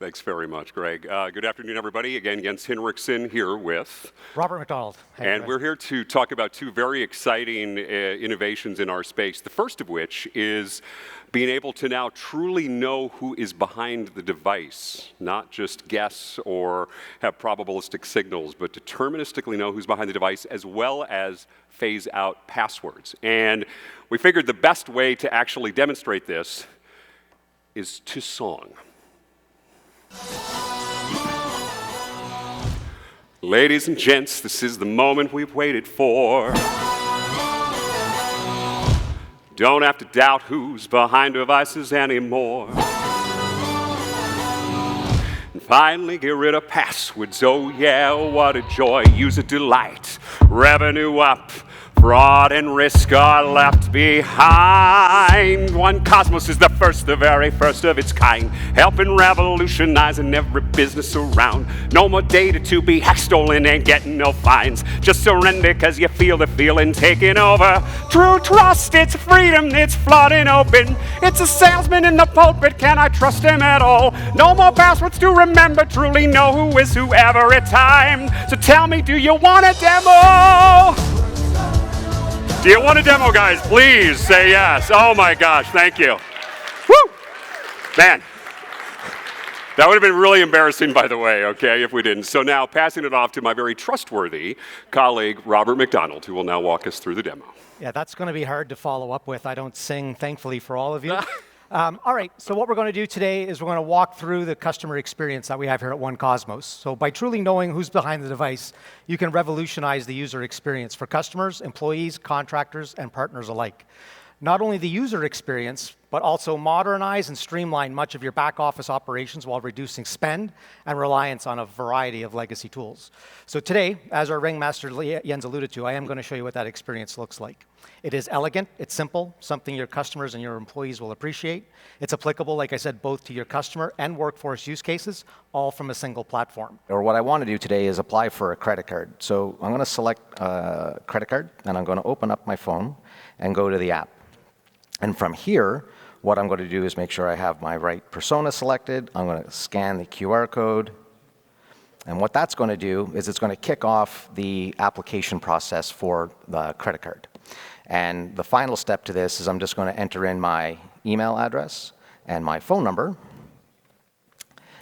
Thanks very much, Greg. Good afternoon, everybody. Again, Jens Hinrichsen here with Robert McDonald. And we're here to talk about two very exciting innovations in our space. The first of which is being able to now truly know who is behind the device, not just guess or have probabilistic signals, but deterministically know who's behind the device, as well as phase out passwords. And we figured the best way to actually demonstrate this is to song. Ladies and gents, this is the moment we've waited for. Don't have to doubt who's behind devices anymore. And finally get rid of passwords, oh yeah, what a joy, user delight, revenue up. Fraud and risk are left behind. OneCosmos is the very first of its kind, helping revolutionizing every business around. No more data to be hacked, stolen, and getting no fines. Just surrender because you feel the feeling taking over. True trust, it's freedom, it's flooding open. It's a salesman in the pulpit, can I trust him at all? No more passwords to remember, truly know who is who every time. So tell me, do you want a demo? Do you want a demo, guys? Please say yes. Oh my gosh, thank you. Woo! Man, that would have been really embarrassing, by the way, okay, if we didn't. So now passing it off to my very trustworthy colleague, Robert McDonald, who will now walk us through the demo. Yeah, that's going to be hard to follow up with. I don't sing, thankfully, for all of you. All right, so what we're going to do today is we're going to walk through the customer experience that we have here at OneCosmos. So by truly knowing who's behind the device, you can revolutionize the user experience for customers, employees, contractors, and partners alike. Not only the user experience, but also modernize and streamline much of your back office operations while reducing spend and reliance on a variety of legacy tools. So today, as our ringmaster Jens alluded to, I am going to show you what that experience looks like. It is elegant, it's simple, something your customers and your employees will appreciate. It's applicable, like I said, both to your customer and workforce use cases, all from a single platform. Or what I want to do today is apply for a credit card. So I'm going to select a credit card, and I'm going to open up my phone and go to the app. And from here, what I'm going to do is make sure I have my right persona selected. I'm going to scan the QR code. And what that's going to do is it's going to kick off the application process for the credit card. And the final step to this is I'm just going to enter in my email address and my phone number.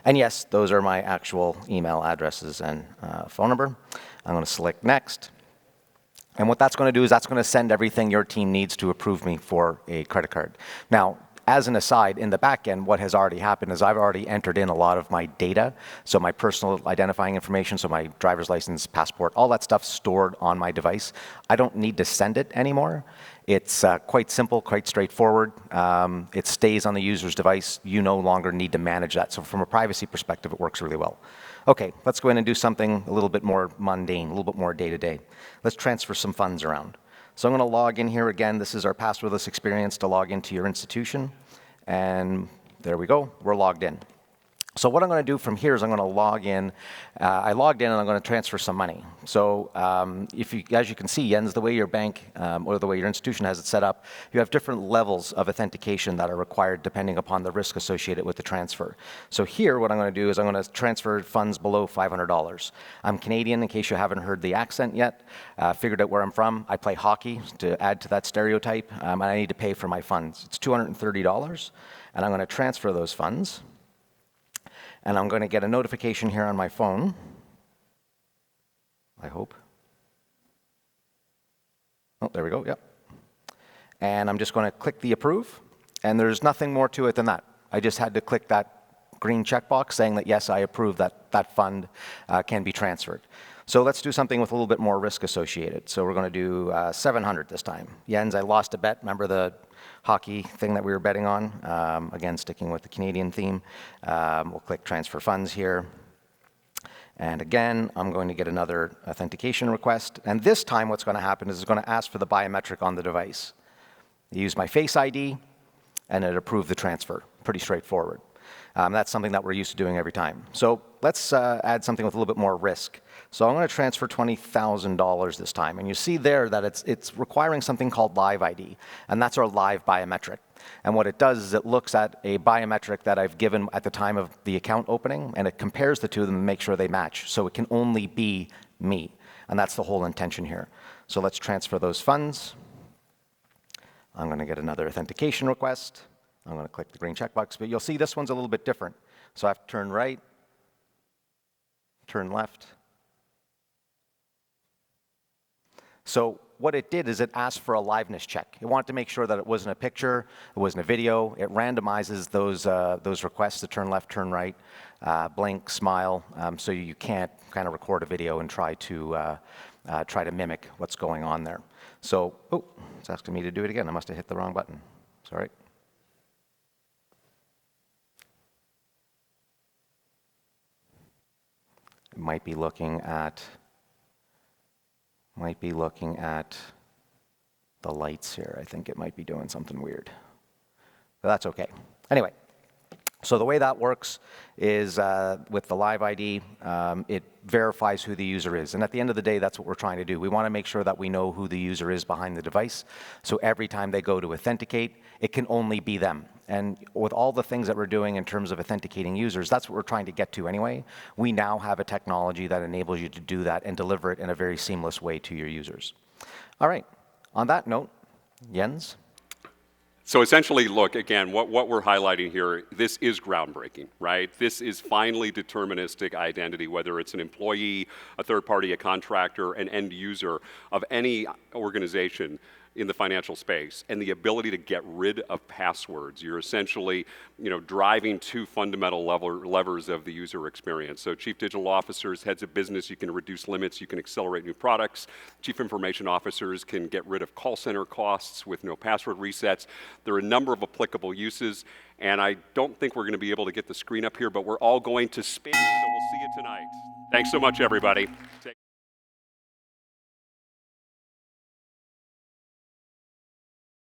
And yes, those are my actual email addresses and phone number. I'm going to select next. And what that's going to do is that's going to send everything your team needs to approve me for a credit card. Now, as an aside, in the back end, what has already happened is I've already entered in a lot of my data, so my personal identifying information, so my driver's license, passport, all that stuff stored on my device. I don't need to send it anymore. It's quite simple, quite straightforward. It stays on the user's device. You no longer need to manage that. So from a privacy perspective, it works really well. Okay, let's go in and do something a little bit more mundane, a little bit more day-to-day. Let's transfer some funds around. So I'm going to log in here again. This is our passwordless experience to log into your institution. And there we go. We're logged in. So what I'm going to do from here is I'm going to log in. I logged in and I'm going to transfer some money. So as you can see, Jens, the way your bank or the way your institution has it set up, you have different levels of authentication that are required depending upon the risk associated with the transfer. So here, what I'm going to do is I'm going to transfer funds below $500. I'm Canadian, in case you haven't heard the accent yet. Figured out where I'm from. I play hockey to add to that stereotype, and I need to pay for my funds. It's $230, and I'm going to transfer those funds. And I'm going to get a notification here on my phone, I hope. Oh, there we go, yep. And I'm just going to click the approve, and there's nothing more to it than that. I just had to click that green checkbox saying that, yes, I approve that that fund can be transferred. So let's do something with a little bit more risk associated. So we're going to do 700 this time. Jens, I lost a bet. Remember the hockey thing that we were betting on? Again, sticking with the Canadian theme. We'll click transfer funds here. And again, I'm going to get another authentication request. And this time what's going to happen is it's going to ask for the biometric on the device. I use my Face ID, and it approved the transfer. Pretty straightforward. That's something that we're used to doing every time. So let's add something with a little bit more risk. So I'm going to transfer $20,000 this time. And you see there that it's requiring something called live ID. And that's our live biometric. And what it does is it looks at a biometric that I've given at the time of the account opening, and it compares the two of them to make sure they match. So it can only be me. And that's the whole intention here. So let's transfer those funds. I'm going to get another authentication request. I'm going to click the green checkbox, but you'll see this one's a little bit different. So I have to turn right, turn left. So what it did is it asked for a liveness check. It wanted to make sure that it wasn't a picture, it wasn't a video. It randomizes those requests to turn left, turn right, blink, smile, so you can't kind of record a video and try to mimic what's going on there. So, oh, it's asking me to do it again. I must have hit the wrong button. Sorry. It might be looking at the lights here. I think it might be doing something weird. But that's okay. Anyway, so the way that works is with the live ID, it verifies who the user is. And at the end of the day, that's what we're trying to do. We want to make sure that we know who the user is behind the device. So every time they go to authenticate, it can only be them. And with all the things that we're doing in terms of authenticating users, that's what we're trying to get to anyway. We now have a technology that enables you to do that and deliver it in a very seamless way to your users. All right. On that note, Jens? So essentially, look, again, what we're highlighting here, this is groundbreaking, right? This is finally deterministic identity, whether it's an employee, a third party, a contractor, an end user of any organization in the financial space, and the ability to get rid of passwords. You're essentially, driving two fundamental levers of the user experience. So chief digital officers, heads of business, you can reduce limits, you can accelerate new products. Chief information officers can get rid of call center costs with no password resets. There are a number of applicable uses, and I don't think we're going to be able to get the screen up here, but we're all going to spin, so we'll see you tonight. Thanks so much, everybody.